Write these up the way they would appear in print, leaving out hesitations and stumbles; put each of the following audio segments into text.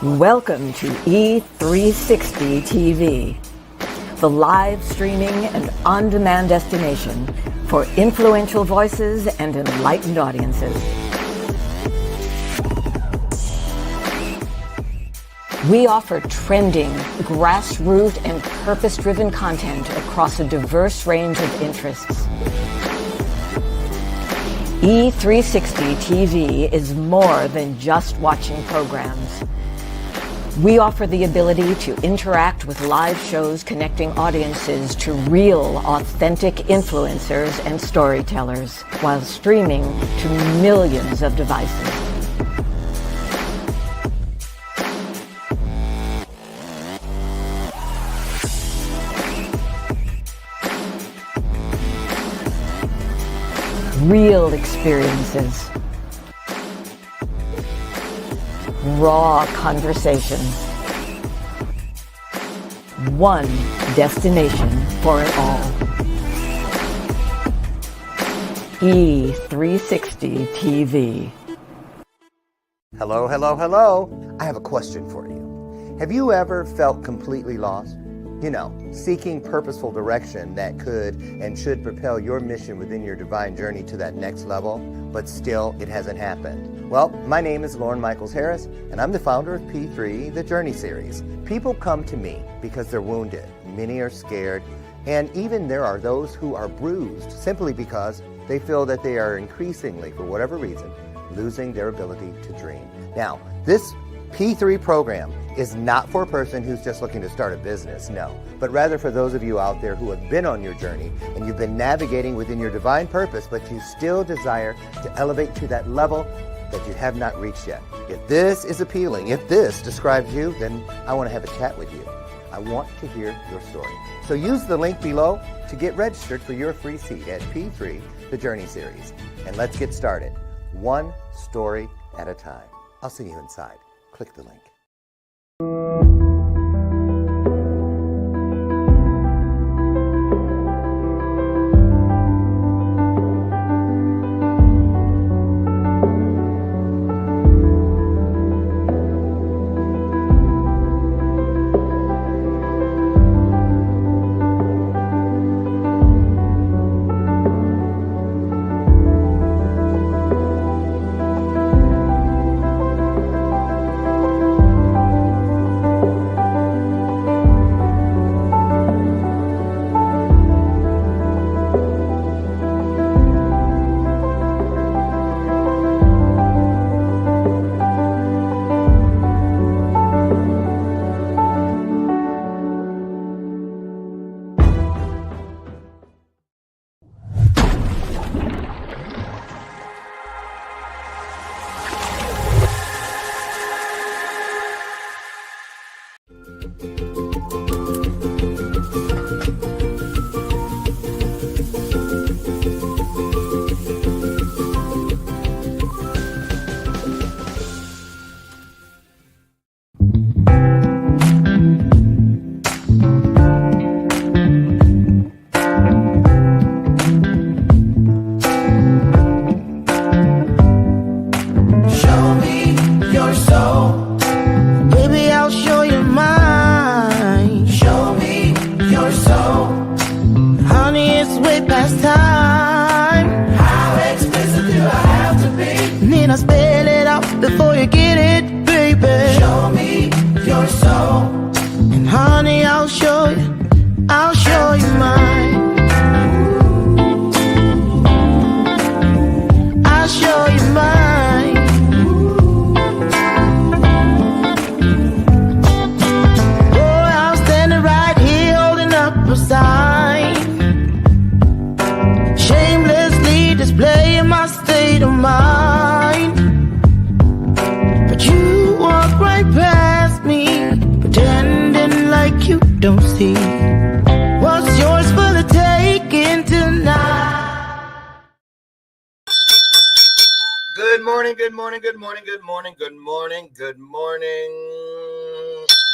Welcome to E360 TV, the live streaming and on-demand destination for influential voices and enlightened audiences. We offer trending, grassroots, and purpose-driven content across a diverse range of interests. E360 TV is more than just watching programs. We offer the ability to interact with live shows connecting audiences to real, authentic influencers and storytellers while streaming to millions of devices. Real experiences. Raw conversation. One destination for it all. E360 TV. Hello, hello, hello. I have a question for you. Have you ever felt completely lost? You know, seeking purposeful direction that could and should propel your mission within your divine journey to that next level, but still it hasn't happened. Well, my name is Lauren Michaels Harris, and I'm the founder of P3, the Journey Series. People come to me because they're wounded. Many are scared, and even there are those who are bruised simply because they feel that they are increasingly, for whatever reason, losing their ability to dream. Now, this P3 program is not for a person who's just looking to start a business, no, but rather for those of you out there who have been on your journey and you've been navigating within your divine purpose, but you still desire to elevate to that level that you have not reached yet. If this is appealing, if this describes you, then I want to have a chat with you. I want to hear your story. So use the link below to get registered for your free seat at P3, the Journey Series. And let's get started, one story at a time. I'll see you inside. Click the link.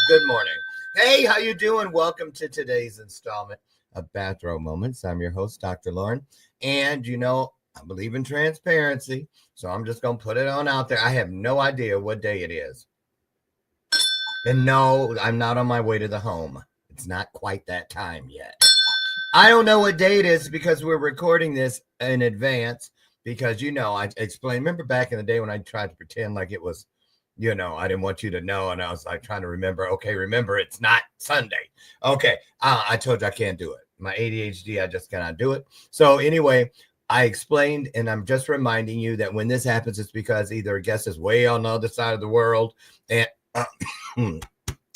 Good morning. Hey, how you doing? Welcome to today's installment of Bathrobe Moments. I'm your host, Dr. Lauren, and you know, I believe in transparency, so I'm just going to put it on out there. I have no idea what day it is. And no, I'm not on my way to the home. It's not quite that time yet. I don't know what day it is because we're recording this in advance because, I explained, remember back in the day when I tried to pretend like it was, I didn't want you to know. And I was like trying to remember, okay, remember it's not Sunday. Okay. I told you I can't do it. My ADHD, I just cannot do it. So anyway, I explained, and I'm just reminding you that when this happens, it's because either a guest is way on the other side of the world and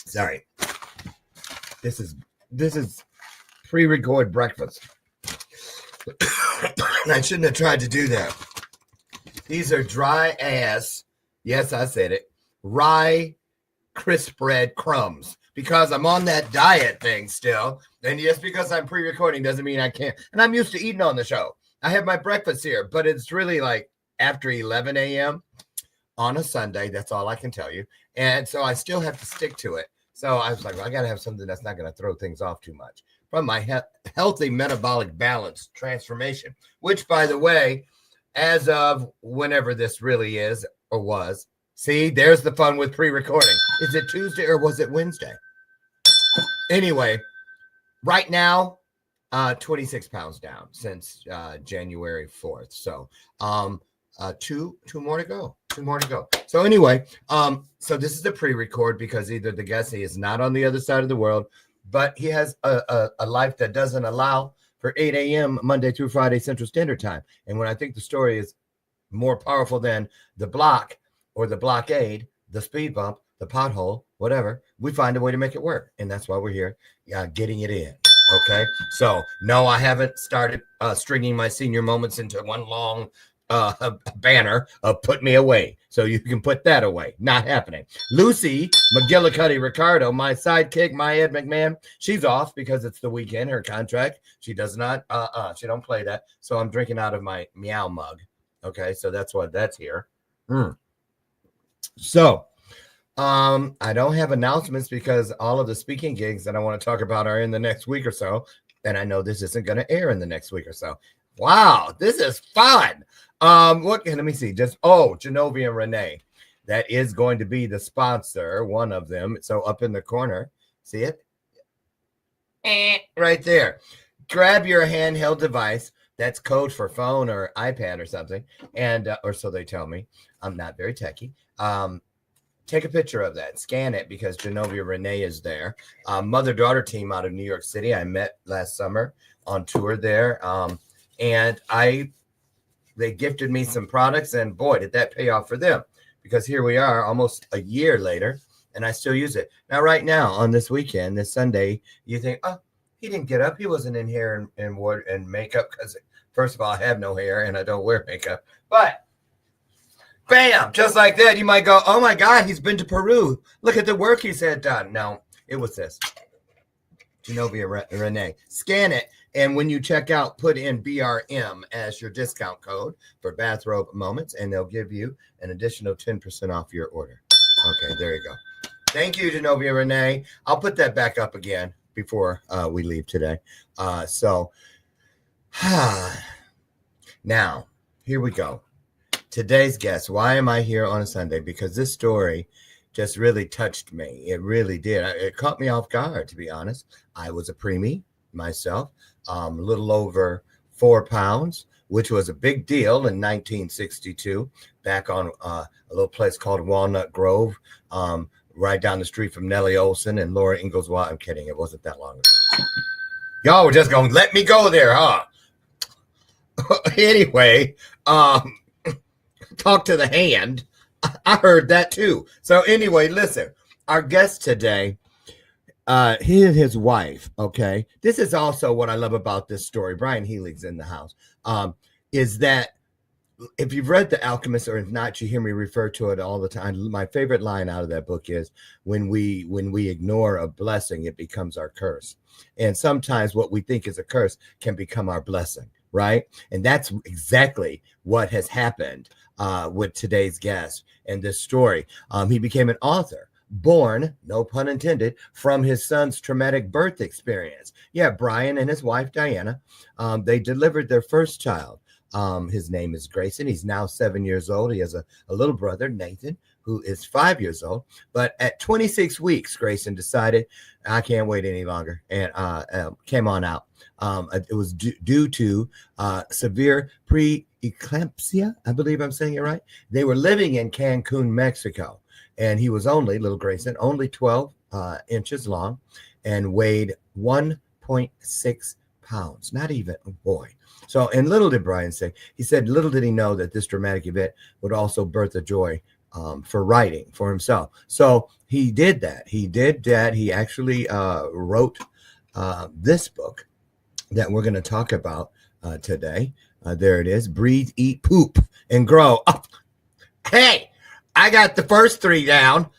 sorry. This is pre-record breakfast. I shouldn't have tried to do that. These are dry ass, yes, I said it, rye crisp bread crumbs because I'm on that diet thing still. And just because I'm pre-recording doesn't mean I can't. And I'm used to eating on the show. I have my breakfast here, but it's really like after 11 a.m. on a Sunday. That's all I can tell you. And so I still have to stick to it. So I was like, well, I got to have something that's not going to throw things off too much. From my healthy metabolic balance transformation, which, by the way, as of whenever this really is or was, see, there's the fun with pre-recording. Is it Tuesday or was it Wednesday? Anyway, right now, 26 pounds down since January 4th. So two more to go. So anyway, so this is a pre-record because either the guest is not on the other side of the world, but he has a life that doesn't allow for 8 a.m. Monday through Friday Central Standard Time. And when I think the story is more powerful than the block or the blockade, the speed bump, the pothole, whatever, we find a way to make it work. And that's why we're here getting it in. Okay. So no, I haven't started stringing my senior moments into one long banner of put me away. So you can put that away. Not happening. Lucy McGillicuddy Ricardo, my sidekick, my Ed McMahon, she's off because it's the weekend, her contract. She does not, she don't play that. So I'm drinking out of my meow mug. Okay. So that's what that's here. So I don't have announcements because all of the speaking gigs that I want to talk about are in the next week or so. And I know this isn't going to air in the next week or so. Wow, this is fun. Let me see. Genovia and Renee. That is going to be the sponsor, one of them. So up in the corner, see it? Right there. Grab your handheld device. That's code for phone or iPad or something. And or so they tell me. I'm not very techie. Take a picture of that. Scan it because Genovia Renee is there. Mother-daughter team out of New York City. I met last summer on tour there. And they gifted me some products, and boy, did that pay off for them, because here we are almost a year later, and I still use it. Now, right now, on this weekend, this Sunday, you think, oh, he didn't get up. He wasn't in hair and makeup because, first of all, I have no hair, and I don't wear makeup. But, bam, just like that, you might go, oh, my God, he's been to Peru. Look at the work he's had done. No, it was this. Genovia Renee. Scan it. And when you check out, put in BRM as your discount code for Bathrobe Moments, and they'll give you an additional 10% off your order. Okay, there you go. Thank you, Genovia Renee. I'll put that back up again before we leave today. Now, here we go. Today's guest. Why am I here on a Sunday? Because this story just really touched me. It really did. It caught me off guard, to be honest. I was a preemie myself, a little over 4 pounds, which was a big deal in 1962, back on a little place called Walnut Grove, right down the street from Nellie Olson and Laura Ingalls. I'm kidding. It wasn't that long ago. Y'all were just going to let me go there, huh? Anyway, talk to the hand. I heard that too. So anyway, listen, our guest today, he and his wife, okay, this is also what I love about this story. Brian Heilig's in the house, is that if you've read The Alchemist, or if not, you hear me refer to it all the time. My favorite line out of that book is, when we ignore a blessing, it becomes our curse. And sometimes what we think is a curse can become our blessing, right? And that's exactly what has happened with today's guest and this story. He became an author, born, no pun intended, from his son's traumatic birth experience. Yeah, Brian and his wife, Diana, they delivered their first child. His name is Grayson. He's now 7 years old. He has a little brother, Nathan, who is 5 years old. But at 26 weeks, Grayson decided, I can't wait any longer, and came on out. It was due to severe preeclampsia. I believe I'm saying it right. They were living in Cancun, Mexico, and he was little Grayson, only 12 inches long and weighed 1.6 pounds. Not even, oh boy. So, and little did Brian say, he said, little did he know that this dramatic event would also birth a joy for writing for himself. So he did that. He actually wrote this book that we're going to talk about today. There it is. Breathe, eat, poop, and grow. Oh, hey, I got the first 3 down.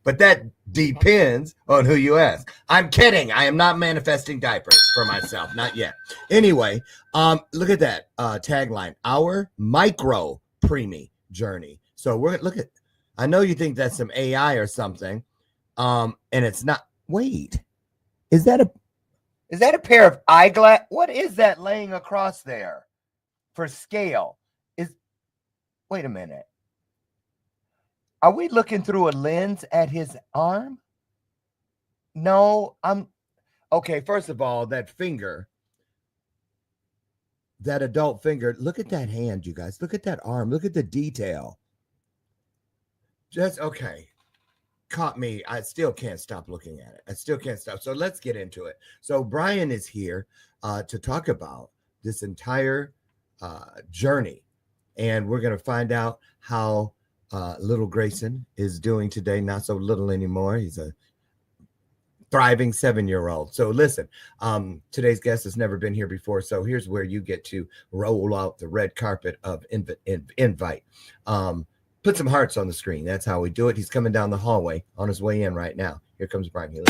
But that depends on who you ask. I'm kidding. I am not manifesting diapers for myself. Not yet. Anyway, look at that tagline. Our micro-preemie journey. So look at, I know you think that's some AI or something. And it's not. Wait, is that a pair of eyeglass? What is that laying across there for scale? Wait a minute. Are we looking through a lens at his arm? No, okay. First of all, that finger, that adult finger, look at that hand, you guys. Look at that arm. Look at the detail. Just, okay. Caught me. I still can't stop looking at it. I still can't stop. So let's get into it. So Brian is here to talk about this entire journey. And we're going to find out how little Grayson is doing today. Not so little anymore. He's a thriving 7-year-old. So listen, today's guest has never been here before. So here's where you get to roll out the red carpet of invite. Put some hearts on the screen. That's how we do it. He's coming down the hallway on his way in right now. Here comes Brian Heilig.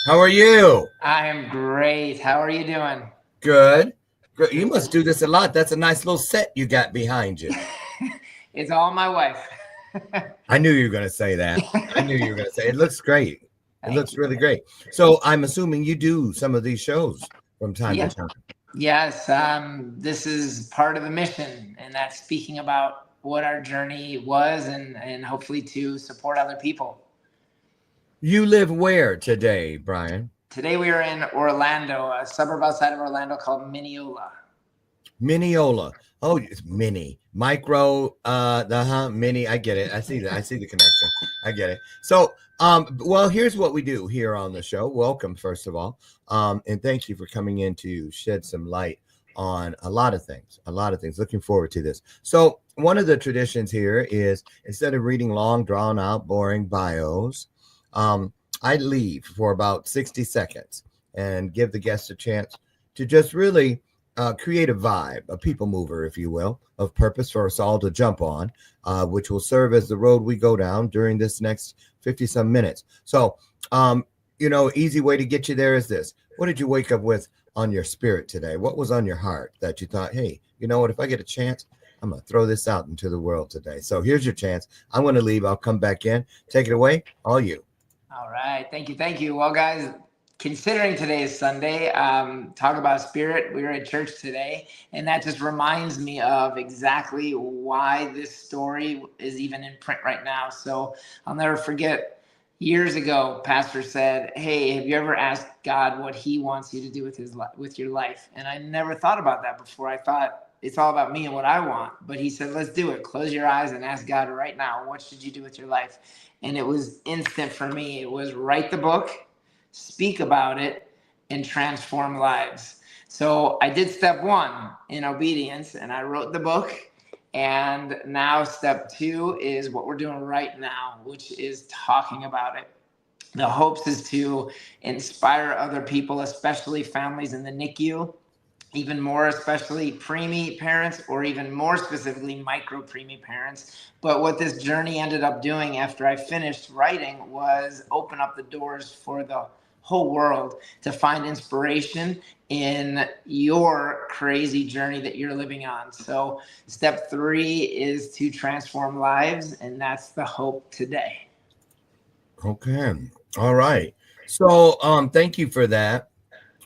How are you? I'm great. How are you doing? Good. Good. You must do this a lot. That's a nice little set you got behind you. It's all my wife. I knew you were going to say that. I knew you were going to say it. Looks great. It looks really great. So I'm assuming you do some of these shows from time to time. Yes. This is part of the mission, and that's speaking about what our journey was and hopefully to support other people. You live where today, Brian? Today we are in Orlando, a suburb outside of Orlando called Mineola. Mineola. Oh, it's mini. Micro, mini. I get it. I see that. I see the connection. I get it. So, well, here's what we do here on the show. Welcome, first of all. And thank you for coming in to shed some light on a lot of things. Looking forward to this. So one of the traditions here is, instead of reading long, drawn out, boring bios, I leave for about 60 seconds and give the guests a chance to just really create a vibe, a people mover, if you will, of purpose for us all to jump on, which will serve as the road we go down during this next 50-some minutes. So, easy way to get you there is this. What did you wake up with on your spirit today? What was on your heart that you thought, hey, you know what, if I get a chance, I'm going to throw this out into the world today. So here's your chance. I'm going to leave. I'll come back in. Take it away. All you. All right. Thank you. Well, guys, considering today is Sunday, talk about spirit. We were at church today, and that just reminds me of exactly why this story is even in print right now. So I'll never forget, years ago, pastor said, hey, have you ever asked God what he wants you to do with your life? And I never thought about that before. I thought it's all about me and what I want. But he said, let's do it. Close your eyes and ask God right now, what should you do with your life? And it was instant for me. It was write the book, speak about it, and transform lives. So I did step 1 in obedience, and I wrote the book. And now step 2 is what we're doing right now, which is talking about it. The hopes is to inspire other people, especially families in the NICU, even more especially preemie parents, or even more specifically micro-preemie parents. But what this journey ended up doing after I finished writing was open up the doors for the whole world to find inspiration in your crazy journey that you're living on. So step 3 is to transform lives, and that's the hope today. Okay. All right. So thank you for that.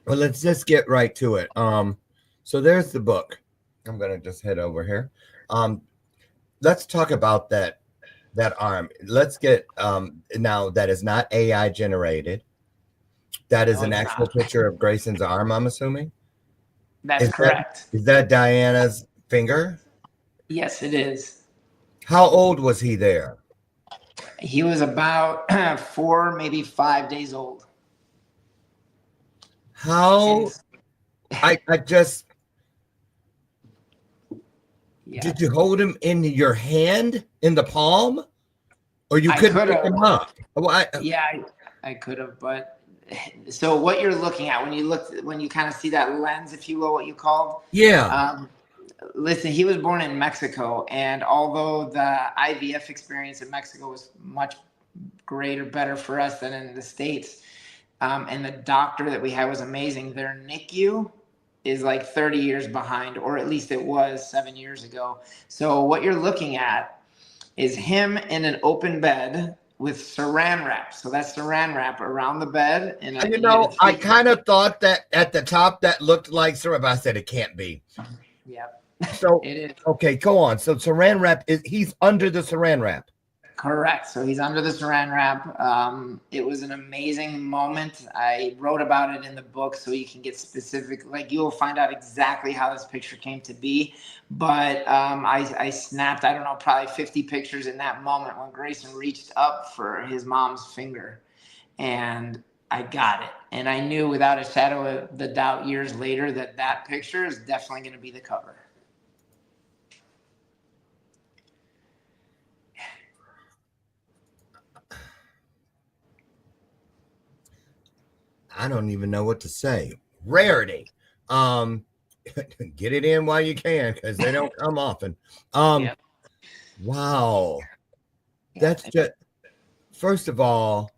Well, let's just get right to it. So there's the book. I'm gonna just head over here. Um, let's talk about that arm. Let's get now that is not AI generated. That is No, an it's actual not. picture of Grayson's arm, I'm assuming. That's Is that correct. is that Diana's finger? Yes, it is. How old was he there? He was about 4, maybe 5 days old. And How I just yeah, did you hold him in your hand in the palm? Or you I couldn't could pick have. him up? Well, Yeah, I could have, but so what you're looking at when you kind of see that lens, if you will, what you called, yeah. um, listen, he was born in Mexico, and although the IVF experience in Mexico was much greater, better for us than in the States, and the doctor that we had was amazing, their NICU is like 30 years behind, or at least it was 7 years ago. So what you're looking at is him in an open bed with saran wrap. So that's saran wrap around the bed. And You he had a know, I three. kind of thought that at the top that looked like syrup. I said it can't be. Yeah, So it is. okay, go on. So saran wrap is he's under the saran wrap. Correct. So he's under the saran wrap. It was an amazing moment. I wrote about it in the book so you can get specific. Like you'll find out exactly how this picture came to be. But I snapped, I don't know, probably 50 pictures in that moment when Grayson reached up for his mom's finger. And I got it. And I knew without a shadow of the doubt years later that that picture is definitely going to be the cover. I don't even know what to say. Rarity. Um, get it in while you can because they don't come often. Yep. Wow. Yeah. That's just first of all,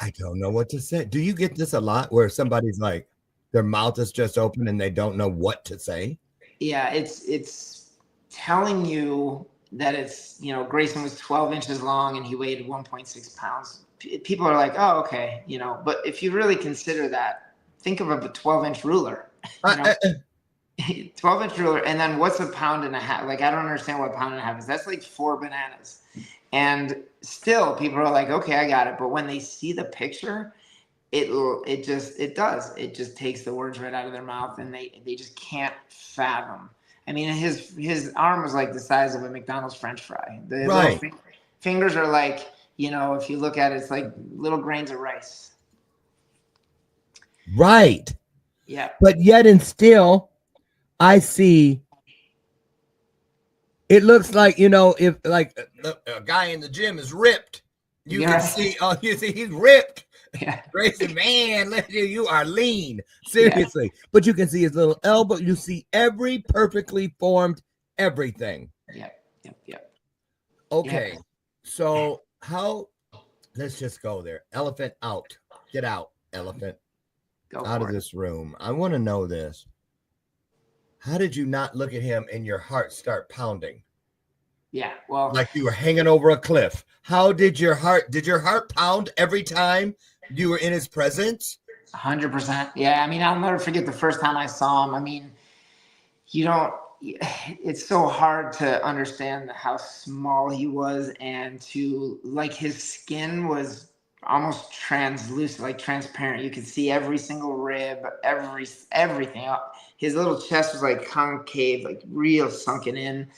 I don't know what to say. Do you get this a lot where somebody's like their mouth is just open and they don't know what to say? Yeah, it's telling you that it's, Grayson was 12 inches long and he weighed 1.6 pounds. People are like, oh, okay, but if you really consider that, think of a 12-inch ruler, you know, 12-inch ruler, and then what's a pound and a half? Like, I don't understand what a pound and a half is. That's like 4 bananas. And still people are like, okay, I got it. But when they see the picture, it just takes the words right out of their mouth, and they just can't fathom. I mean, his arm was like the size of a McDonald's French fry. The Right. little fingers are like, if you look at it, it's like little grains of rice. Right. Yeah. But yet and still, I see it looks like, if like a guy in the gym is ripped, you Yeah. can see, you see he's ripped. Yeah. Grayson, man, look at you, you are lean. Seriously. Yeah. But you can see his little elbow. You see every perfectly formed everything. Yep. Okay. Yeah. So let's just go there. Elephant out. Get out, elephant. Go out of this room. I want to know this. How did you not look at him and your heart start pounding? Yeah, well, like you were hanging over a cliff. How did your heart pound every time you were in his presence? 100%. Yeah, I mean, I'll never forget the first time I saw him. I mean, it's so hard to understand how small he was, and to like his skin was almost translucent, like transparent. You could see every single rib, everything. His little chest was like concave, like real sunken in.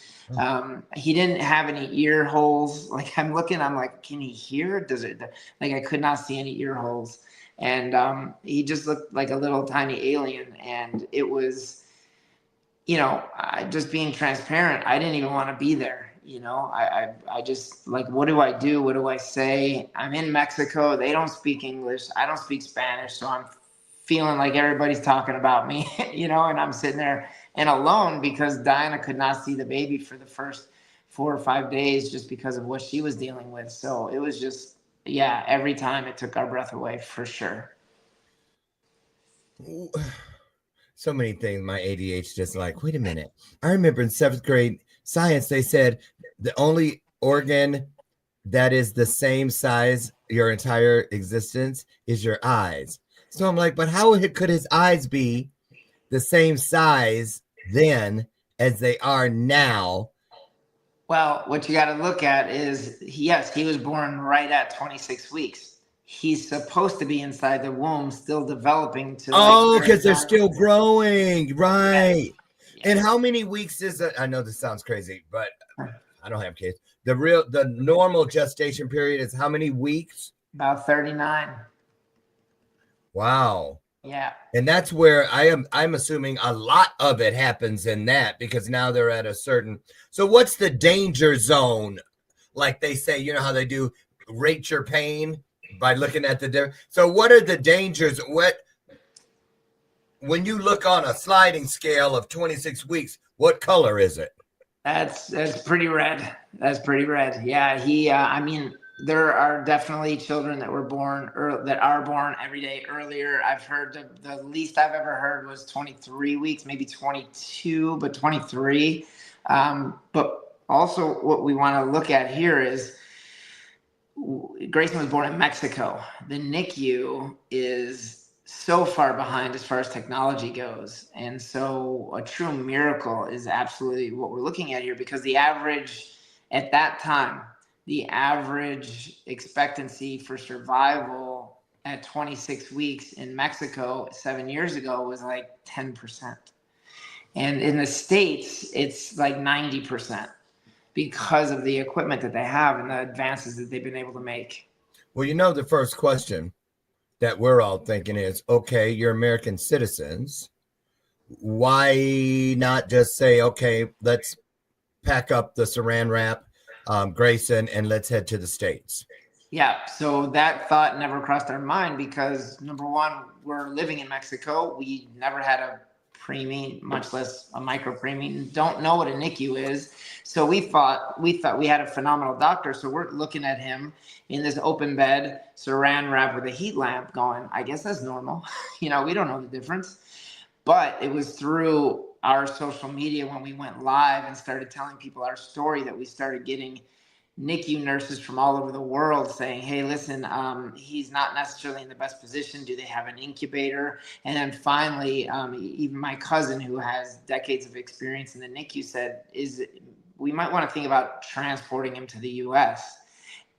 He didn't have any ear holes. Like I'm like, can he hear? Does it? Like I could not see any ear holes, and he just looked like a little tiny alien. And it was, just being transparent. I didn't even want to be there. I just like, what do I do? What do I say? I'm in Mexico. They don't speak English. I don't speak Spanish. So I'm feeling like everybody's talking about me, and I'm sitting there and alone because Diana could not see the baby for the first 4 or 5 days just because of what she was dealing with. So it was just, yeah, every time it took our breath away for sure. So many things my ADHD just like, wait a minute. I remember in seventh grade science, they said the only organ that is the same size your entire existence is your eyes. So I'm like, but how could his eyes be the same size then as they are now? Well, what you got to look at is, yes, he was born right at 26 weeks. He's supposed to be inside the womb, still developing to Oh, like because they're 39. still growing, right? Yes. And how many weeks is it? I know this sounds crazy, but I don't have kids. The normal gestation period is how many weeks? About 39. Wow. Yeah. And that's where I'm assuming a lot of it happens in that, because now they're at a certain. So what's the danger zone? Like they say, you know how they do rate your pain by looking at the. So what are the dangers? When you look on a sliding scale of 26 weeks, what color is it? That's pretty red. That's pretty red. Yeah. I mean, there are definitely children that were born or that are born every day earlier. I've heard the least I've ever heard was 23 weeks, maybe 22, but 23. But also what we want to look at here is Grayson was born in Mexico. The NICU is so far behind as far as technology goes. And so a true miracle is absolutely what we're looking at here, because the average at that time, the average expectancy for survival at 26 weeks in Mexico 7 years ago was like 10%. And in the States, it's like 90% because of the equipment that they have and the advances that they've been able to make. Well, you know, the first question that we're all thinking is, okay, you're American citizens. Why not just say, okay, let's pack up the saran wrap, Grayson, and let's head to the States? Yeah, so that thought never crossed our mind because, number one, we're living in Mexico. We never had a preemie, much less a micro-preemie. Don't know what a NICU is. So we thought we had a phenomenal doctor. So we're looking at him in this open bed, saran wrap with a heat lamp going, I guess that's normal. We don't know the difference. But it was through our social media when we went live and started telling people our story that we started getting NICU nurses from all over the world saying, hey, listen, he's not necessarily in the best position. Do they have an incubator? And then finally, even my cousin, who has decades of experience in the NICU, said, we might want to think about transporting him to the US.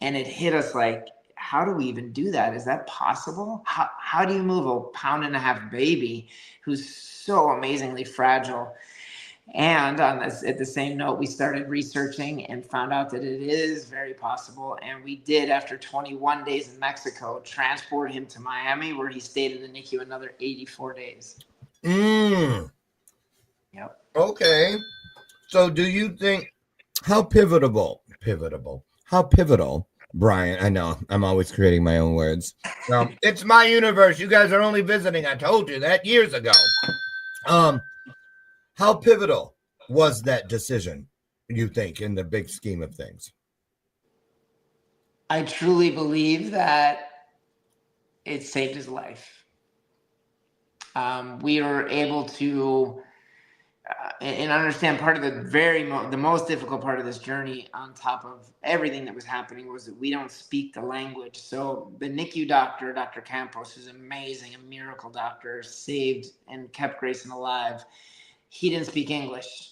And it hit us like, how do we even do that? Is that possible? How do you move a 1.5 pound baby who's so amazingly fragile? And at the same note, we started researching and found out that it is very possible. And we did, after 21 days in Mexico, transport him to Miami, where he stayed in the NICU another 84 days. Yep. Okay. So do you think, how pivotal, Brian, I know I'm always creating my own words. It's my universe. You guys are only visiting. I told you that years ago. How pivotal was that decision, you think, in the big scheme of things? I truly believe that it saved his life. We were able to and understand part of the most difficult part of this journey, on top of everything that was happening, was that we don't speak the language. So the NICU doctor, Dr. Campos, who's amazing, a miracle doctor, saved and kept Grayson alive. He didn't speak English.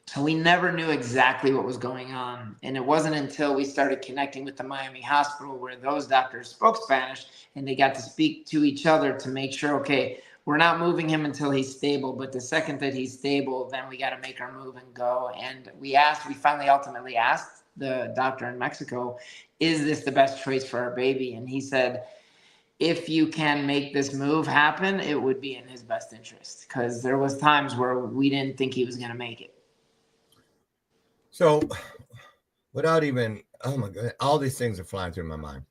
So we never knew exactly what was going on. And it wasn't until we started connecting with the Miami hospital, where those doctors spoke Spanish and they got to speak to each other to make sure, okay, we're not moving him until he's stable, but the second that he's stable, then we got to make our move and go. And we finally ultimately asked the doctor in Mexico, is this the best choice for our baby? And he said, if you can make this move happen, it would be in his best interest, because there was times where we didn't think he was going to make it. So without even, oh my God, all these things are flying through my mind.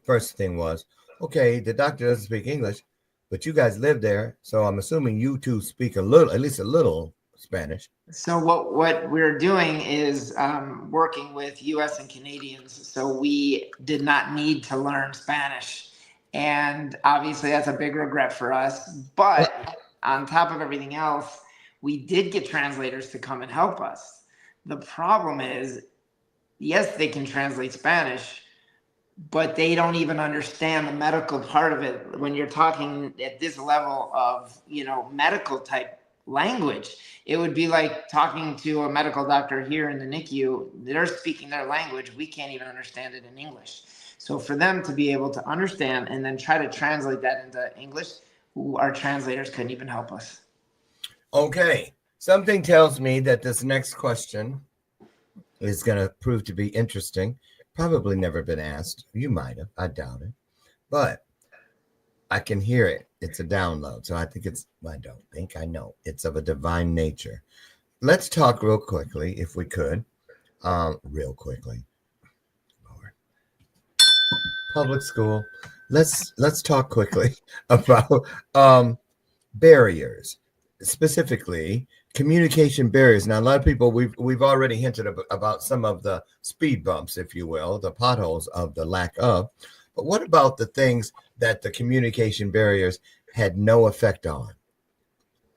First thing was, okay, the doctor doesn't speak English, but you guys live there, so I'm assuming you two speak at least a little Spanish. So what we're doing is working with U.S. and Canadians, so we did not need to learn Spanish. And obviously that's a big regret for us. But on top of everything else, we did get translators to come and help us. The problem is, yes, they can translate Spanish, but they don't even understand the medical part of it. When you're talking at this level of, medical type language, it would be like talking to a medical doctor here in the NICU. They're speaking their language. We can't even understand it in English. So for them to be able to understand and then try to translate that into English, our translators couldn't even help us. Okay. Something tells me that this next question is going to prove to be interesting. Probably never been asked. You might have. I doubt it. But I can hear it. It's a download. So I think I know. It's of a divine nature. Let's talk real quickly, if we could. Real quickly. Lord. Public school. Let's talk quickly about barriers, specifically communication barriers. Now, a lot of people, we've already hinted about some of the speed bumps, if you will, the potholes of the lack of. But what about the things that the communication barriers had no effect on?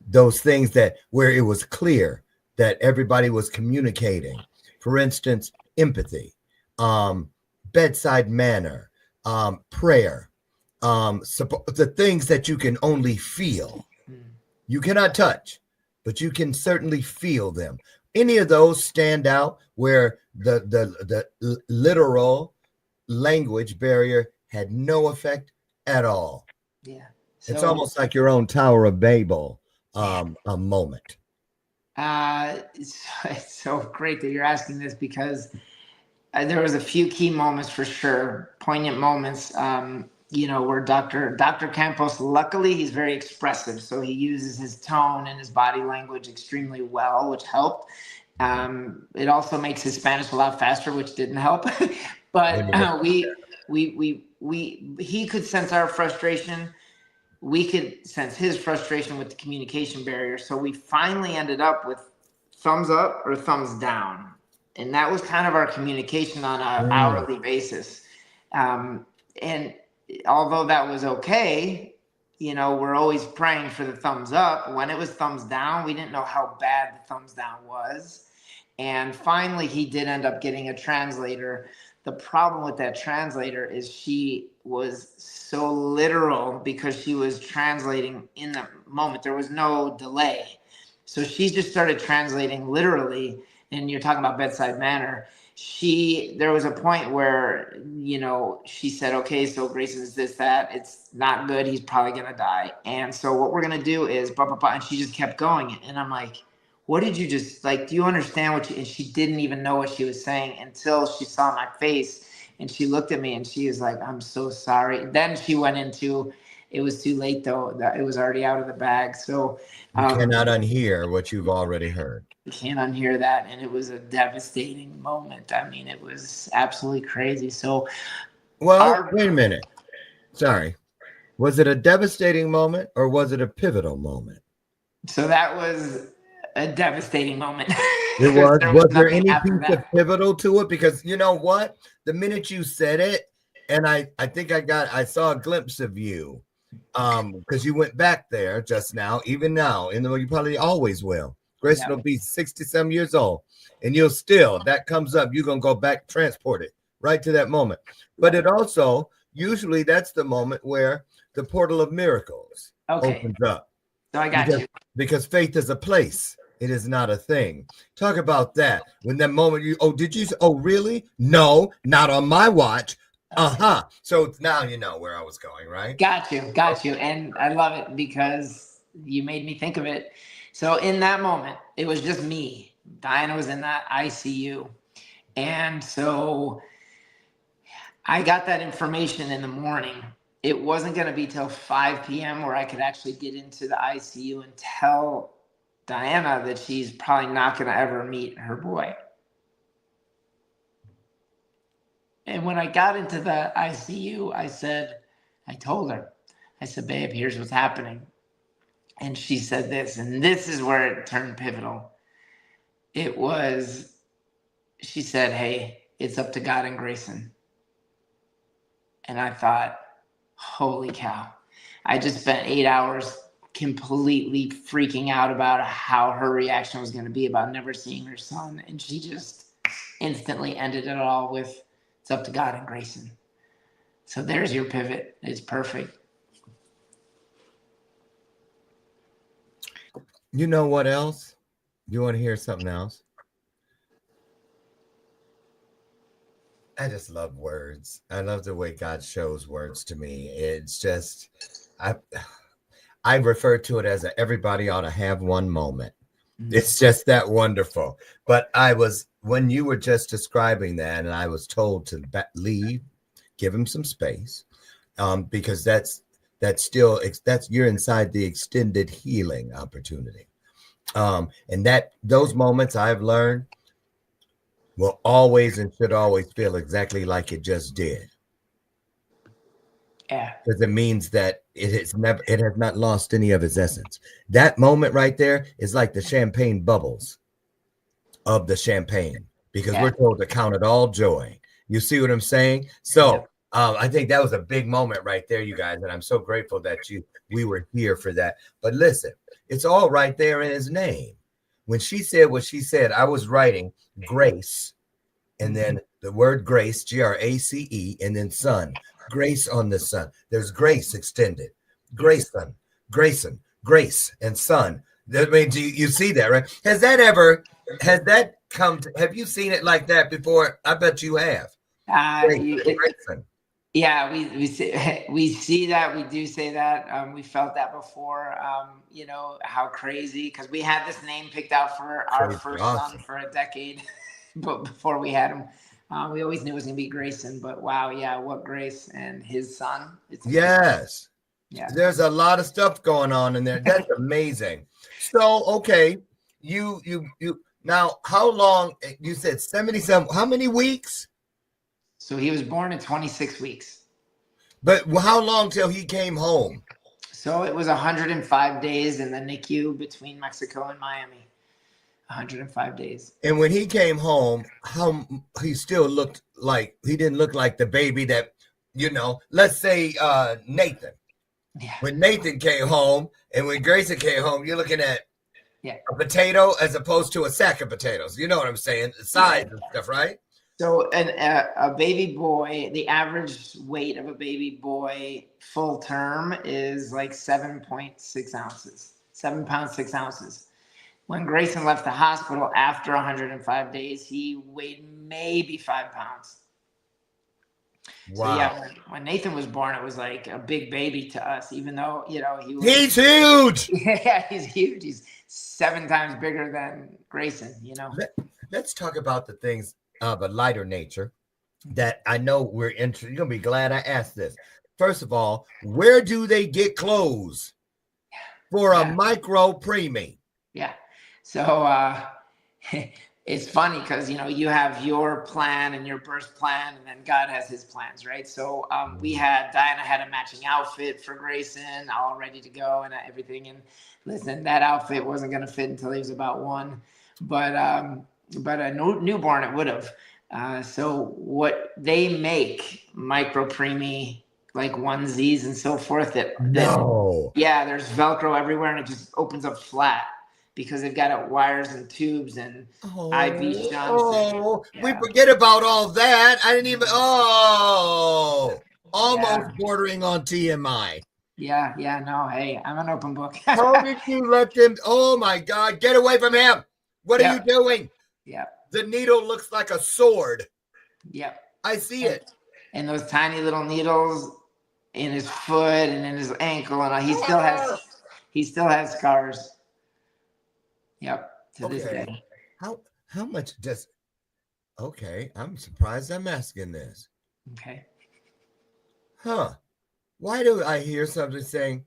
Those things that where it was clear that everybody was communicating. For instance, empathy, bedside manner, prayer, the things that you can only feel. You cannot touch, but you can certainly feel them. Any of those stand out where the literal language barrier had no effect at all? Yeah. It's almost like your own Tower of Babel a moment. It's so great that you're asking this, because there was a few key moments for sure, poignant moments, where Dr. Campos, luckily he's very expressive. So he uses his tone and his body language extremely well, which helped. It also makes his Spanish a lot faster, which didn't help. But he could sense our frustration. We could sense his frustration with the communication barrier. So we finally ended up with thumbs up or thumbs down. And that was kind of our communication on an hourly basis. And although that was okay, we're always praying for the thumbs up. When it was thumbs down, we didn't know how bad the thumbs down was. And finally, he did end up getting a translator. The problem with that translator is she was so literal because she was translating in the moment. There was no delay. So she just started translating literally. And you're talking about bedside manner. There was a point where, she said, okay, so Grayson is this, that, it's not good. He's probably going to die. And so what we're going to do is, blah, blah, blah. And she just kept going. And I'm like, what did you just, do you understand and she didn't even know what she was saying until she saw my face. And she looked at me and she was like, I'm so sorry. Then she went into, it was too late though, that it was already out of the bag. So you cannot unhear what you've already heard. You can't unhear that. And it was a devastating moment. I mean, it was absolutely crazy. So, wait a minute. Sorry. Was it a devastating moment or was it a pivotal moment? So that was a devastating moment. It was. Was there any piece of pivotal to it? Because you know what? The minute you said it, and I think I saw a glimpse of you, because you went back there just now, even now, and you probably always will. Grayson will be 60-some years old, and you'll still, that comes up, you're going to go back, transport it right to that moment. But it also, usually that's the moment where the portal of miracles opens up. So I got you. Because faith is a place. It is not a thing. Talk about that. When that moment really? No, not on my watch. So now you know where I was going, right? Got you. And I love it because you made me think of it. So in that moment, it was just me. Diana was in that ICU. And so I got that information in the morning. It wasn't going to be till 5 p.m. where I could actually get into the ICU and tell Diana that she's probably not going to ever meet her boy. And when I got into the ICU, I told her, babe, here's what's happening. And she said this, and this is where it turned pivotal. She said, hey, it's up to God and Grayson. And I thought, holy cow. I just spent 8 hours completely freaking out about how her reaction was going to be about never seeing her son. And she just instantly ended it all with, it's up to God and Grayson. So there's your pivot. It's perfect. You know what else? You want to hear something else? I just love words. I love the way God shows words to me. It's just, I refer to it as everybody ought to have one moment. It's just that wonderful. But when you were just describing that, and I was told to leave, give him some space, because that's you're inside the extended healing opportunity. And those moments I've learned will always and should always feel exactly like it just did. Yeah. Because it means that it has not lost any of its essence. That moment right there is like the champagne bubbles of the champagne, because we're told to count it all joy. You see what I'm saying? So I think that was a big moment right there, you guys. And I'm so grateful that we were here for that. But listen, it's all right there in his name. When she said what she said, I was writing grace, and then the word grace, Grace, and then son. Grace on the son. There's grace extended. Grayson, Grayson, grace, and son. I mean, you see that, right? Has that come to, have you seen it like that before? I bet you have. Yeah, we see that. We do say that. We felt that before. You know, how crazy, because we had this name picked out for our first son for a decade, but before we had him. We always knew it was going to be Grayson, but wow, yeah, what grace and his son. Yes. Yeah. There's a lot of stuff going on in there. That's amazing. So, okay, you now, how long, you said 77, how many weeks? So he was born in 26 weeks. But how long till he came home? So it was 105 days in the NICU between Mexico and Miami. 105 days. And when he came home, he still looked like, he didn't look like the baby that, let's say Nathan. Yeah. When Nathan came home and when Grayson came home, you're looking at a potato as opposed to a sack of potatoes. You know what I'm saying? The size and stuff, right? So a baby boy, the average weight of a baby boy full term is like 7.6 ounces, 7 pounds, 6 ounces. When Grayson left the hospital after 105 days, he weighed maybe 5 pounds. Wow. So yeah, when Nathan was born, it was like a big baby to us, even though, he's huge. Yeah, he's huge. He's 7 times bigger than Grayson, Let's talk about the things of a lighter nature that I know we're interested. You're going to be glad I asked this. First of all, where do they get clothes for a micro-preemie? Yeah. So it's funny because, you have your plan and your birth plan, and then God has his plans, right? So Diana had a matching outfit for Grayson, all ready to go and everything. And listen, that outfit wasn't going to fit until he was about 1. But a newborn, it would have. So what they make, micro-preemie, like onesies and so forth. There's Velcro everywhere, and it just opens up flat, because they've got wires and tubes and IV shunts. We forget about all that. I didn't even, almost bordering on TMI. Yeah, no, hey, I'm an open book. How did you let them, oh my God, get away from him. What are you doing? Yeah. The needle looks like a sword. Yep. I see it. And those tiny little needles in his foot and in his ankle, and he still has scars. Yep. To this day. How much does? Okay, I'm surprised I'm asking this. Okay. Huh? Why do I hear something saying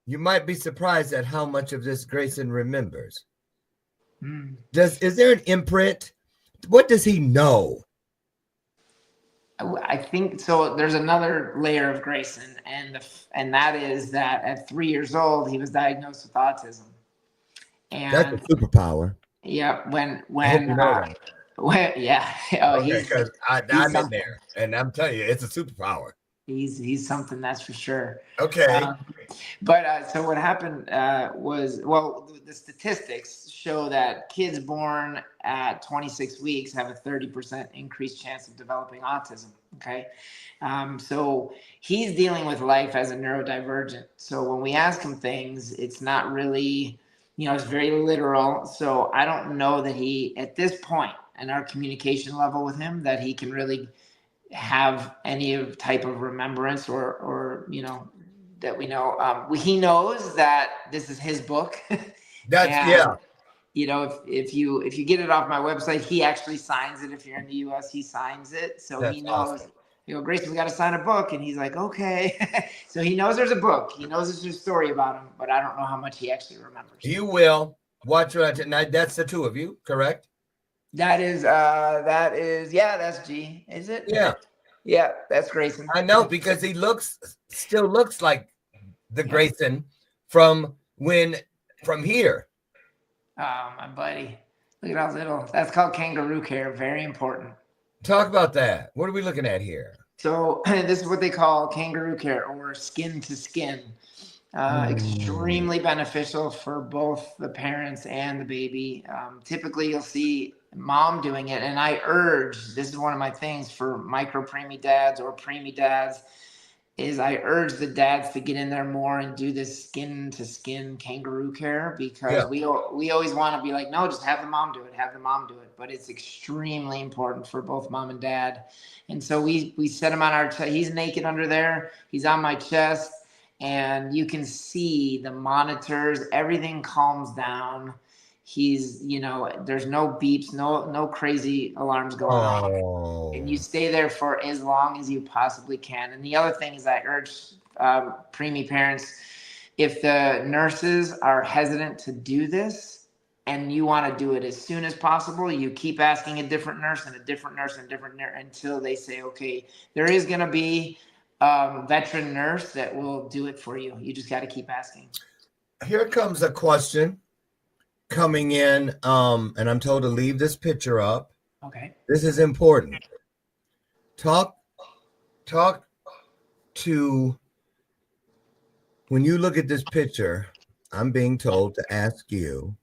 you might be surprised at how much of this Grayson remembers? Is there an imprint? What does he know? I think so. There's another layer of Grayson, and that is that at 3 years old, he was diagnosed with autism. And that's a superpower. Yeah. When because I'm in there, and I'm telling you, it's a superpower. He's something, that's for sure. Okay. But so what happened was, well, the statistics show that kids born at 26 weeks have a 30% increased chance of developing autism. Okay. So he's dealing with life as a neurodivergent. So when we ask him things, it's not really, it's very literal. So I don't know that he, at this point in our communication level with him, that he can really have any type of remembrance or that we know. He knows that this is his book. That's And yeah. If you get it off my website, he actually signs it. If you're in the US, he signs it, so That's he knows. awesome. You go, Grayson, we got to sign a book, and he's like, okay. So he knows there's a book. He knows there's a story about him, but I don't know how much he actually remembers. You will watch what I tell. Now that's the two of you, correct? That is yeah, that's G. Is it? Yeah. Yeah, that's Grayson. I know, because he still looks like the Grayson from here. Oh, my buddy. Look at how little. That's called kangaroo care. Very important. Talk about that. What are we looking at here? So this is what they call kangaroo care, or skin to skin. Extremely beneficial for both the parents and the baby. Typically, you'll see mom doing it, and I urge, this is one of my things for micro-preemie dads or preemie dads, is I urge the dads to get in there more and do this skin to skin kangaroo care, because we always want to be like, no, just have the mom do it, but it's extremely important for both mom and dad. And so we set him on our chest. He's naked under there. He's on my chest, and you can see the monitors, everything calms down. He's, there's no beeps, no crazy alarms going on. And you stay there for as long as you possibly can. And the other thing is, I urge preemie parents, if the nurses are hesitant to do this and you want to do it as soon as possible, you keep asking a different nurse and a different nurse and a different nurse until they say, okay, there is going to be a veteran nurse that will do it for you. You just got to keep asking. Here comes a question coming in, and I'm told to leave this picture up. Okay. This is important. Talk to, when you look at this picture, I'm being told to ask you,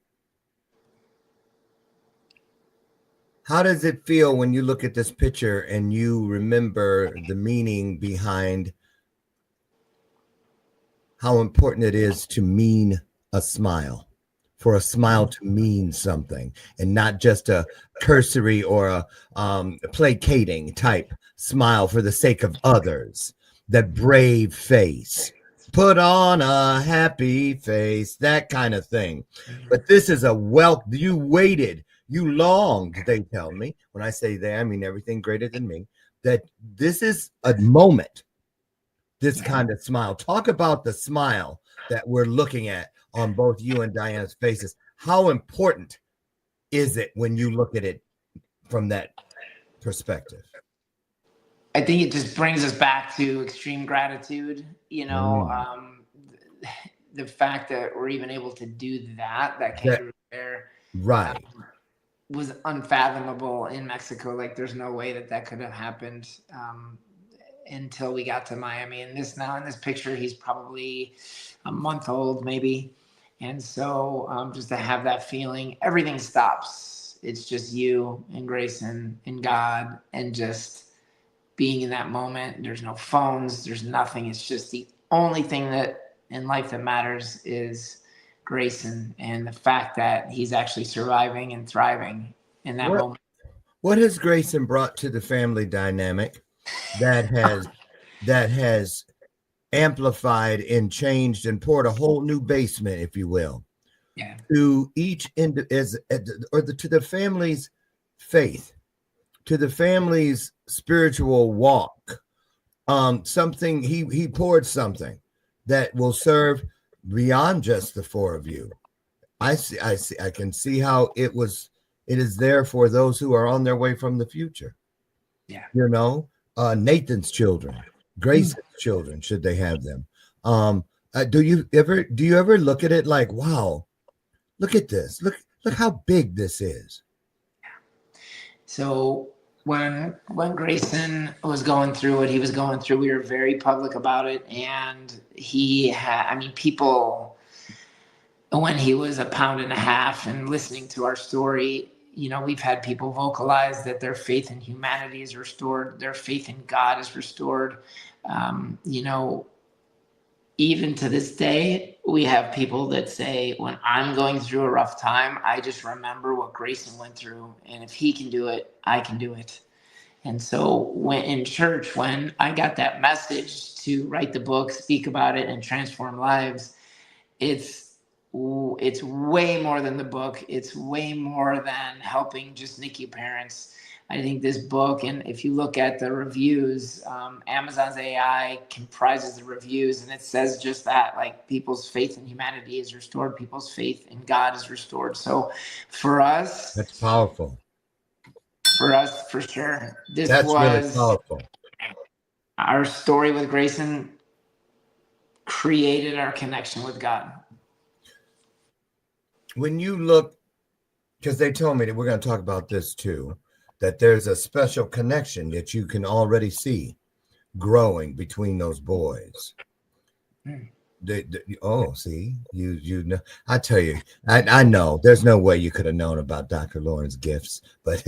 how does it feel when you look at this picture and you remember the meaning behind how important it is to mean a smile? For a smile to mean something, and not just a cursory or a placating type smile for the sake of others. That brave face, put on a happy face, that kind of thing. But this is you waited, you longed, they tell me. When I say they, I mean everything greater than me. That this is a moment, this kind of smile. Talk about the smile that we're looking at on both you and Diana's faces. How important is it when you look at it from that perspective? I think it just brings us back to extreme gratitude. The fact that we're even able to do that kangaroo care, right, was unfathomable in Mexico. Like, there's no way that could have happened until we got to Miami. And in this picture, he's probably a month old, maybe. And so just to have that feeling, everything stops. It's just you and Grayson and God, and just being in that moment. There's no phones, there's nothing. It's just the only thing that in life that matters is Grayson, and the fact that he's actually surviving and thriving in that moment. What has Grayson brought to the family dynamic that has amplified and changed and poured a whole new basement, if you will, to each to the family's faith, to the family's spiritual walk? Something he poured something that will serve beyond just the four of you. I can see how it is there for those who are on their way from the future. Nathan's children, Grace's children, should they have them. Do you ever look at it like, wow, look at this, look how big this is? So when Grayson was going through what he was going through, we were very public about it, and he had, I mean, people, when he was a pound and a half and listening to our story, you know, we've had people vocalize that their faith in humanity is restored, their faith in God is restored. You know, even to this day, we have people that say, when I'm going through a rough time, I just remember what Grayson went through, and if he can do it, I can do it. And so when in church, when I got that message to write the book, speak about it, and transform lives, it's way more than the book. It's way more than helping just NICU parents. I think this book, and if you look at the reviews, Amazon's AI comprises the reviews, and it says just that, like, people's faith in humanity is restored, people's faith in God is restored. So for us, That's powerful. For us, for sure. That's really powerful. Our story with Grayson created our connection with God. When you look, because they told me that we're going to talk about this too, that there's a special connection that you can already see growing between those boys. See, you know, I tell you, I know there's no way you could have known about Dr. Lauren's gifts, but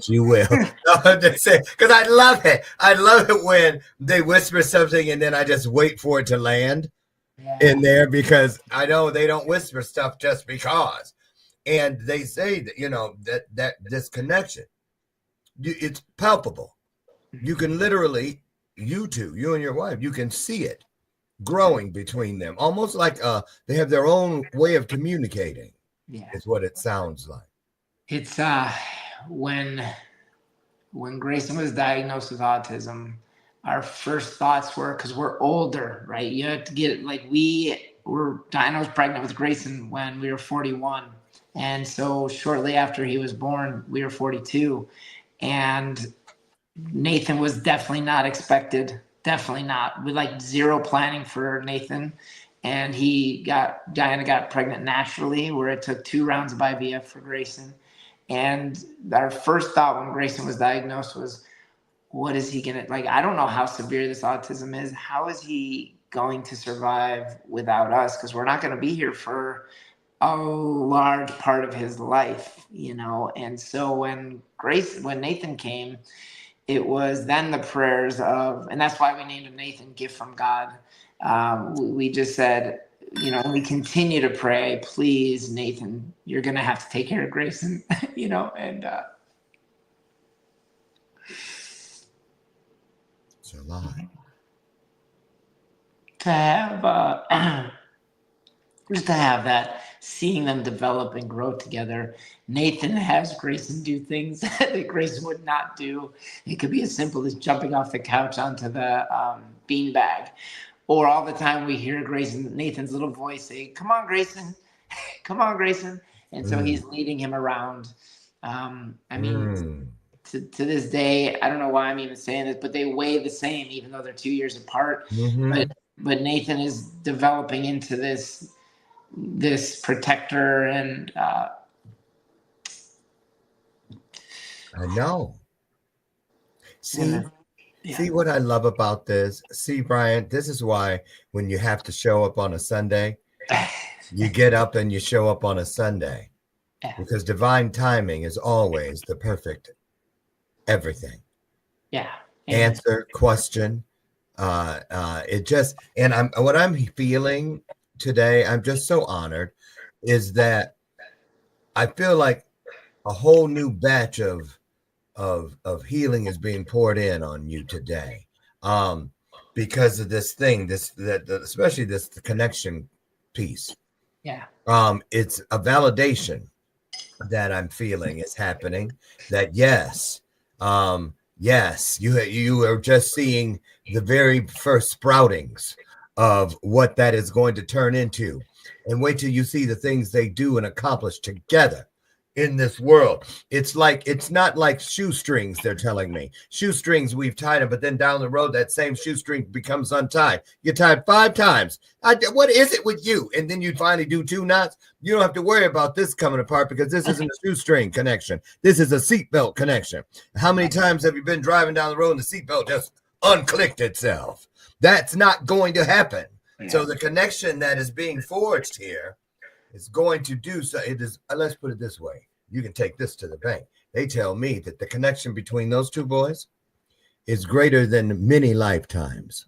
you will. Because I love it. I love it when they whisper something and then I just wait for it to land in there, because I know they don't whisper stuff just because. And they say that, you know, that this connection, it's palpable. You can literally, you and your wife, you can see it growing between them, almost like they have their own way of communicating. Is what it sounds like. It's when Grayson was diagnosed with autism, our first thoughts were, because we're older, right? You have to get, like, Diana was pregnant with Grayson when we were 41, and so shortly after he was born, we were 42, and Nathan was definitely not expected. Definitely not. We like zero planning for Nathan. And Diana got pregnant naturally, where it took 2 rounds of IVF for Grayson. And our first thought when Grayson was diagnosed was, what is he going to, like, I don't know how severe this autism is. How is he going to survive without us? Because we're not going to be here for a large part of his life, you know? And so when Nathan came, it was then the prayers of, and that's why we named him Nathan, gift from God. We just said, you know, we continue to pray, please, Nathan, you're going to have to take care of Grayson, you know, and it's a lot. To have, just to have that, seeing them develop and grow together. Nathan has Grayson do things that Grayson would not do. It could be as simple as jumping off the couch onto the beanbag. Or all the time we hear Nathan's little voice say, come on, Grayson, come on, Grayson. And so he's leading him around. To this day, I don't know why I'm even saying this, but they weigh the same, even though they're 2 years apart. But Nathan is developing into this protector, and I know. See what I love about this? See, Brian, this is why when you have to show up on a Sunday, you get up and you show up on a Sunday, because divine timing is always the perfect everything. Answer, question. It just, and what I'm feeling today, I'm just so honored, is that I feel like a whole new batch of healing is being poured in on you today, because of this thing, especially this the piece. It's a validation that I'm feeling is happening, that yes, you are just seeing the very first sproutings of what that is going to turn into, and wait till you see the things they do and accomplish together in this world. It's not like shoestrings, they're telling me. Shoestrings, we've tied them, but then down the road, that same shoestring becomes untied. You tied 5 times. What is it with you? And then you finally do 2 knots. You don't have to worry about this coming apart because this isn't a shoestring connection. This is a seatbelt connection. How many times have you been driving down the road and the seatbelt just unclicked itself? That's not going to happen. Yeah. So the connection that is being forged here is going to do so. It is, let's put it this way. You can take this to the bank. They tell me that the connection between those 2 boys is greater than many lifetimes.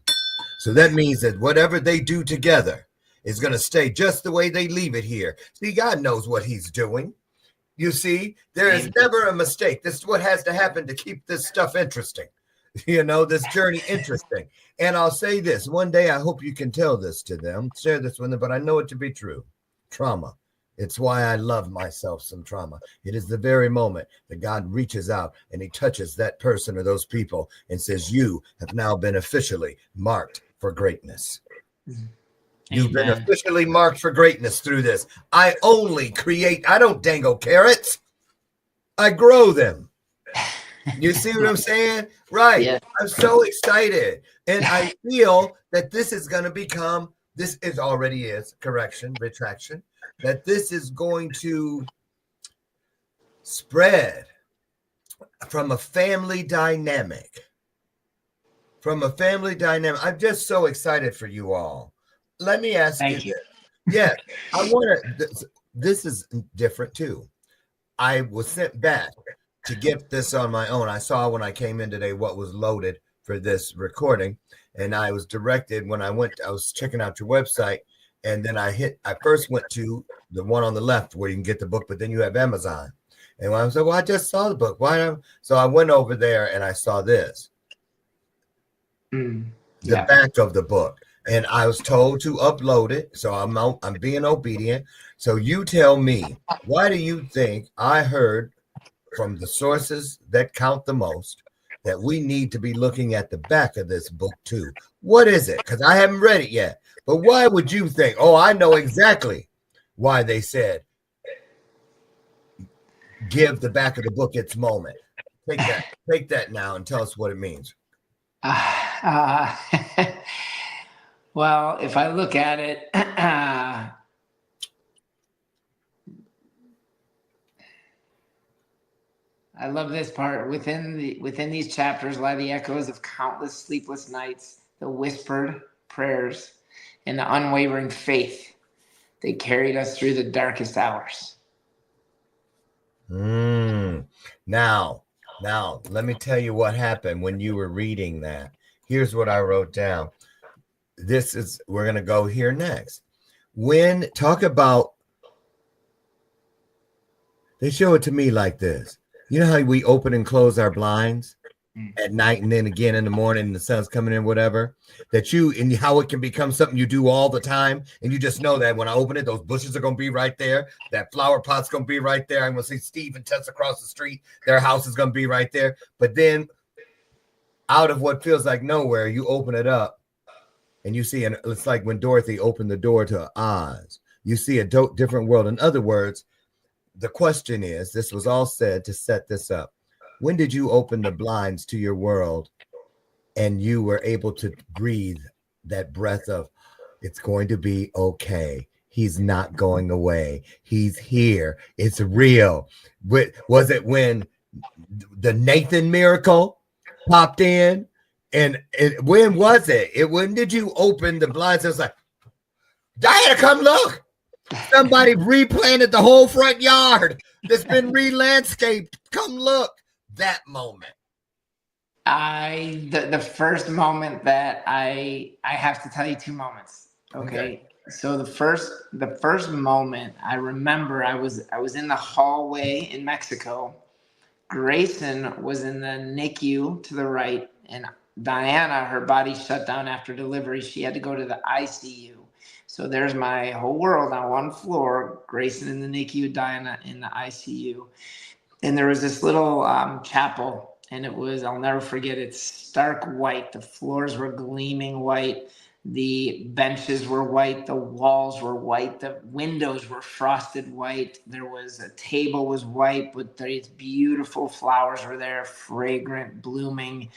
So that means that whatever they do together is going to stay just the way they leave it here. See, God knows what he's doing. You see, there is never a mistake. This is what has to happen to keep this stuff interesting. This journey interesting. And I'll say this, one day I hope you can tell this to them, share this with them, but I know it to be true. Trauma. It's why I love myself some trauma. It is the very moment that God reaches out and he touches that person or those people and says, you have now been officially marked for greatness. Amen. You've been officially marked for greatness through this. I only create, I don't dangle carrots. I grow them. You see what I'm saying? Right. Yeah. I'm so excited. And I feel that this is going to become, this is already is, correction, retraction, that this is going to spread from a family dynamic. From a family dynamic. I'm just so excited for you all. Let me ask you. Yeah, I want to, this is different too. I was sent back to get this on my own. I saw when I came in today what was loaded for this recording. And I was directed when I was checking out your website. And then I first went to the one on the left where you can get the book, but then you have Amazon. And I was like, well, I just saw the book. So I went over there and I saw this, the back of the book. And I was told to upload it. So I'm being obedient. So you tell me, why do you think I heard from the sources that count the most that we need to be looking at the back of this book too? What is it? Because I haven't read it yet. But why would you think, oh, I know exactly why they said, give the back of the book its moment. Take that now and tell us what it means. Well, if I look at it, I love this part. Within these chapters lie the echoes of countless sleepless nights, the whispered prayers, and the unwavering faith. They carried us through the darkest hours. Now, let me tell you what happened when you were reading that. Here's what I wrote down. We're going to go here next. Talk about, they show it to me like this. You know how we open and close our blinds at night and then again in the morning and the sun's coming in, whatever, and how it can become something you do all the time. And you just know that when I open it, those bushes are going to be right there. That flower pot's going to be right there. I'm going to see Steve and Tess across the street. Their house is going to be right there. But then out of what feels like nowhere, you open it up and you see, and it's like when Dorothy opened the door to Oz, you see a different world. In other words, the question is, this was all said to set this up. When did you open the blinds to your world and you were able to breathe that breath of, it's going to be okay. He's not going away. He's here. It's real. Was it when the Nathan miracle popped in? And when was it? When did you open the blinds? It was like, Diana, come look. Somebody replanted the whole front yard. That's been re-landscaped. Come look. That moment. The first moment that I have to tell you 2 moments. Okay. So the first moment I remember, I was in the hallway in Mexico. Grayson was in the NICU to the right, and Diana, her body shut down after delivery. She had to go to the ICU. So there's my whole world on one floor, Grayson in the NICU, Diana in the ICU. And there was this little chapel, and it was, I'll never forget, it's stark white. The floors were gleaming white. The benches were white, the walls were white, the windows were frosted white. There was a table was white, but these beautiful flowers were there, fragrant, blooming.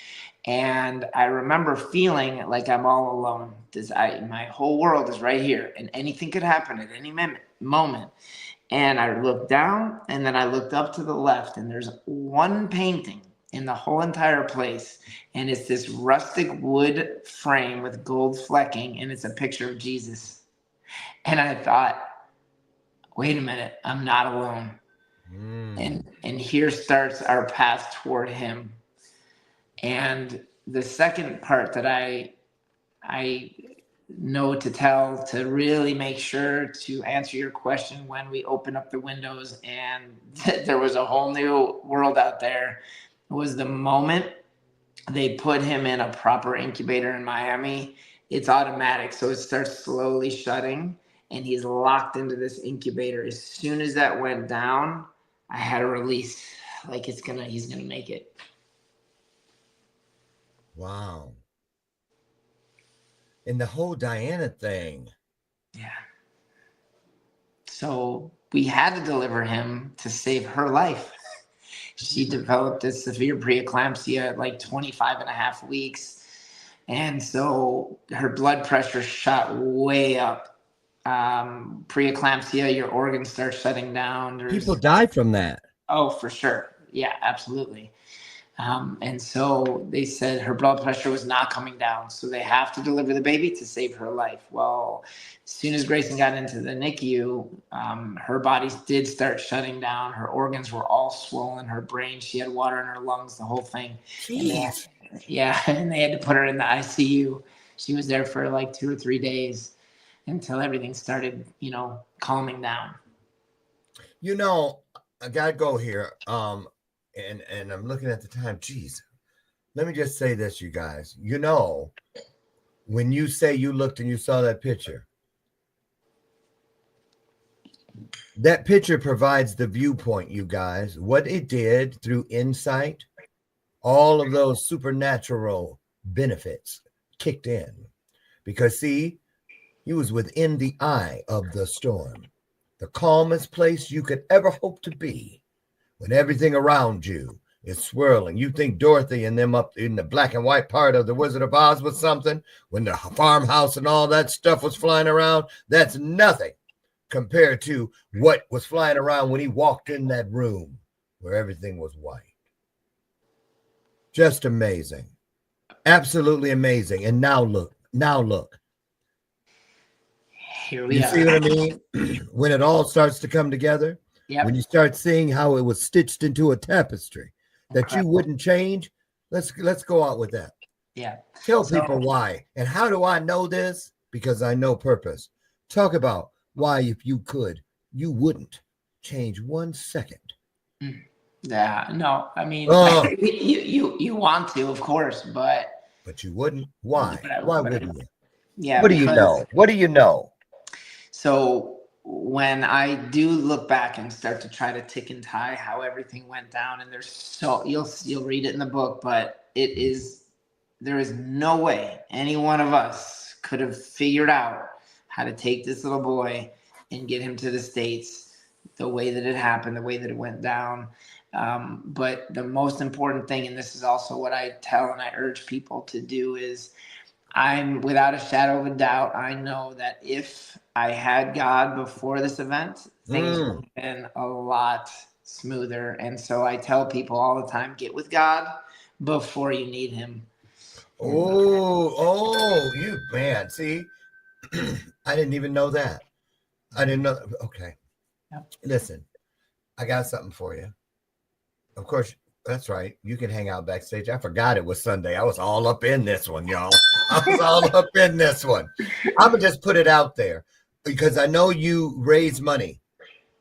And I remember feeling like I'm all alone. My whole world is right here, and anything could happen at any moment. And I looked down, and then I looked up to the left, and there's one painting in the whole entire place. And it's this rustic wood frame with gold flecking, and it's a picture of Jesus. And I thought, wait a minute, I'm not alone. And here starts our path toward him. And the second part that I know to tell to really make sure to answer your question when we open up the windows and there was a whole new world out there was the moment they put him in a proper incubator in Miami. It's automatic, so it starts slowly shutting and he's locked into this incubator. As soon as that went down, I had a release, like he's gonna make it. Wow. And the whole Diana thing. Yeah. So we had to deliver him to save her life. She developed a severe preeclampsia at like 25 and a half weeks. And so her blood pressure shot way up. Preeclampsia, your organs start shutting down. People die from that. Oh, for sure. Yeah, absolutely. And so they said her blood pressure was not coming down. So they have to deliver the baby to save her life. Well, as soon as Grayson got into the NICU, her body did start shutting down. Her organs were all swollen. Her brain, she had water in her lungs, the whole thing. Jeez. And they had to put her in the ICU. She was there for like 2 or 3 days until everything started, calming down. I gotta go here. And I'm looking at the time. Jeez, let me just say this, you guys. When you say you looked and you saw that picture provides the viewpoint, you guys. What it did through insight, all of those supernatural benefits kicked in. Because, see, he was within the eye of the storm, the calmest place you could ever hope to be. When everything around you is swirling, you think Dorothy and them up in the black and white part of the Wizard of Oz was something, when the farmhouse and all that stuff was flying around, that's nothing compared to what was flying around when he walked in that room where everything was white. Just amazing. Absolutely amazing. And now look. Here we are. You see what I mean? When it all starts to come together. Yep. When you start seeing how it was stitched into a tapestry that you wouldn't change, let's go out with that. Yeah. Tell people why. And how do I know this? Because I know purpose. Talk about why, if you could, you wouldn't change 1 second. Yeah. No, I mean, you want to, of course, but you wouldn't. Why? Why wouldn't you? Yeah. What do you know? What do you know? So when I do look back and start to try to tick and tie how everything went down, and you'll read it in the book, but there is no way any one of us could have figured out how to take this little boy and get him to the States the way that it happened, the way that it went down. But the most important thing, and this is also what I tell and I urge people to do, is I'm without a shadow of a doubt, I know that if I had God before this event, things would have been a lot smoother. And so I tell people all the time, get with God before you need him. You man. See, I didn't even know that. I didn't know. Okay. Yep. Listen, I got something for you. Of course, that's right. You can hang out backstage. I forgot it was Sunday. I was all up in this one, y'all. I'm going to just put it out there because I know you raise money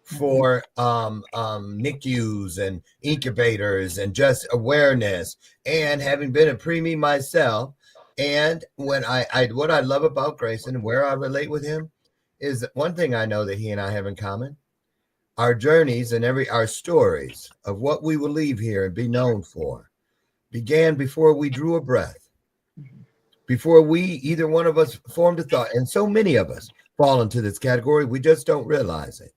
for NICUs and incubators and just awareness, and having been a preemie myself. And when what I love about Grayson and where I relate with him is one thing I know that he and I have in common. Our journeys and our stories of what we will leave here and be known for began before we drew a breath. before either one of us formed a thought. And so many of us fall into this category. We just don't realize it.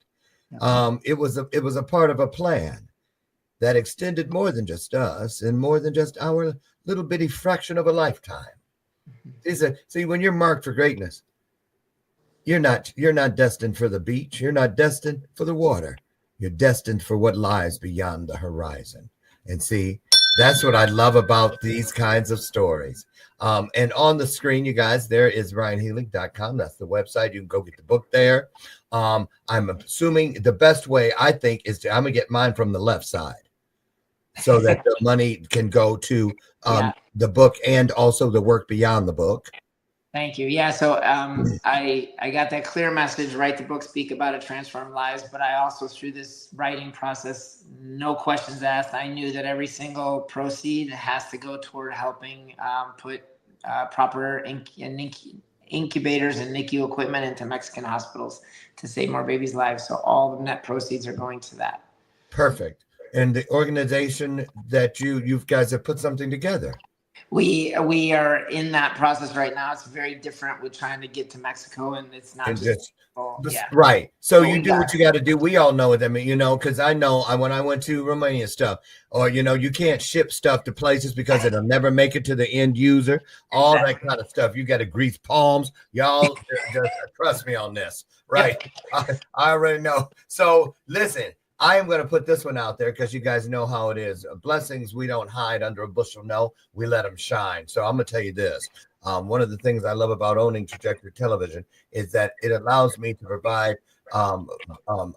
It was a part of a plan that extended more than just us and more than just our little bitty fraction of a lifetime. See, when you're marked for greatness, you're not destined for the beach. You're not destined for the water. You're destined for what lies beyond the horizon. And see, that's what I love about these kinds of stories. And on the screen, you guys, there is brianheilig.com. That's the website. You can go get the book there. I'm assuming the best way, I think, is I'm going to get mine from the left side so that the money can go to the book and also the work beyond the book. Thank you. Yeah. So I got that clear message, write the book, speak about it, transform lives. But I also, through this writing process, no questions asked, I knew that every single proceed has to go toward helping put proper incubators and NICU equipment into Mexican hospitals to save more babies' lives. So all the net proceeds are going to that. Perfect. And the organization that you guys have put something together. We are in that process right now. It's very different with trying to get to Mexico, and it's not just right. So you do what you got to do. We all know it. I mean, because I know when I went to Romania stuff, or you can't ship stuff to places because it'll never make it to the end user. All that kind of stuff. You got to grease palms. Y'all just trust me on this, right? I already know. So listen. I am going to put this one out there because you guys know how it is. Blessings, we don't hide under a bushel. No, we let them shine. So I'm going to tell you this. One of the things I love about owning Trajectory Television is that it allows me to provide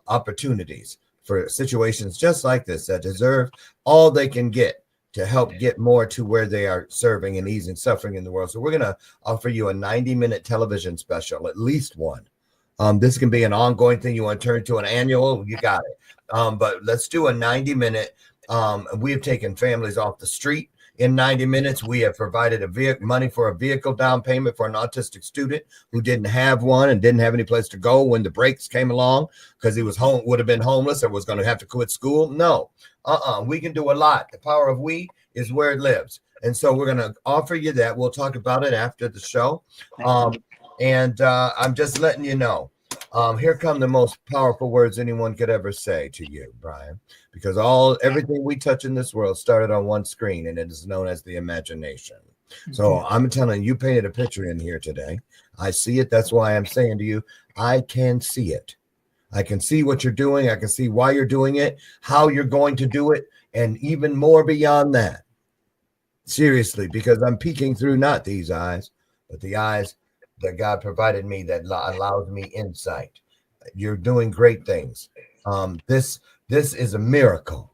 opportunities for situations just like this that deserve all they can get to help get more to where they are serving and easing suffering in the world. So we're going to offer you a 90-minute television special, at least one. This can be an ongoing thing. You want to turn to an annual, you got it. But let's do a 90-minute. We have taken families off the street in 90 minutes. We have provided money for a vehicle down payment for an autistic student who didn't have one and didn't have any place to go when the breaks came along because he would have been homeless or was going to have to quit school. No, we can do a lot. The power of we is where it lives. And so we're going to offer you that. We'll talk about it after the show. And I'm just letting you know. Here come the most powerful words anyone could ever say to you, Brian, because everything we touch in this world started on one screen, and it is known as the imagination. So I'm telling you, painted a picture in here today. I see it. That's why I'm saying to you, I can see it. I can see what you're doing. I can see why you're doing it, how you're going to do it, and even more beyond that. Seriously, because I'm peeking through not these eyes, but the eyes that God provided me that allows me insight. You're doing great things. This is a miracle.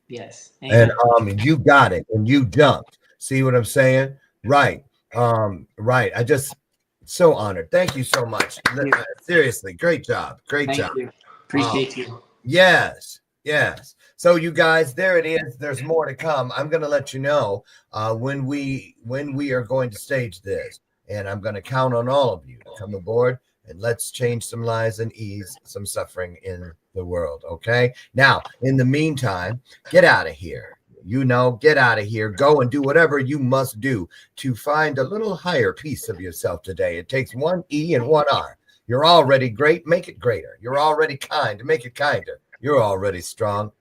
Yes. Amen. And you got it and you jumped. See what I'm saying? Right. Right. I just so honored. Thank you so much. Seriously, great job. Great job. You. Appreciate you. Yes. So you guys, there it is. There's more to come. I'm going to let you know when we are going to stage this. And I'm going to count on all of you to come aboard and let's change some lives and ease some suffering in the world. Okay. Now, in the meantime, get out of here. Get out of here. Go and do whatever you must do to find a little higher piece of yourself today. It takes one E and one R. You're already great. Make it greater. You're already kind. Make it kinder. You're already strong.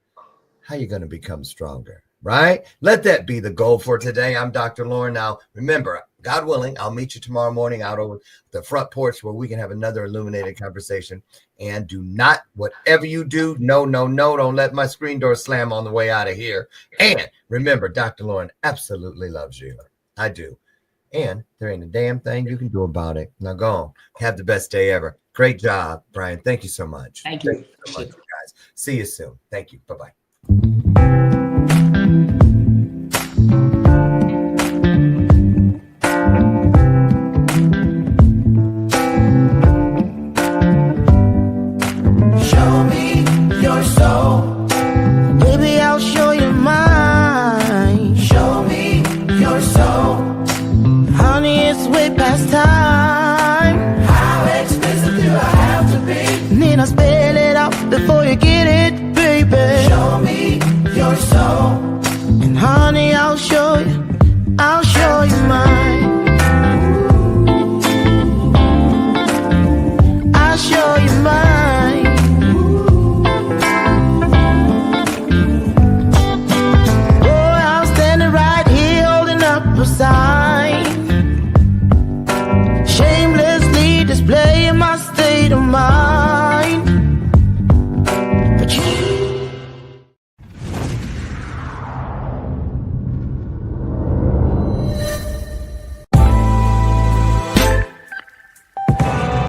How are you going to become stronger? Right? Let that be the goal for today. I'm Dr. Lauren. Now, remember, God willing, I'll meet you tomorrow morning out over the front porch where we can have another illuminated conversation. And do not, whatever you do, no, don't let my screen door slam on the way out of here. And remember, Dr. Lauren absolutely loves you. I do. And there ain't a damn thing you can do about it. Now go on. Have the best day ever. Great job, Brian. Thank you so much. Thank you. Thank you so much, you guys. See you soon. Thank you. Bye-bye. Baby, I'll show you mine. Show me your soul. Honey, it's way past time.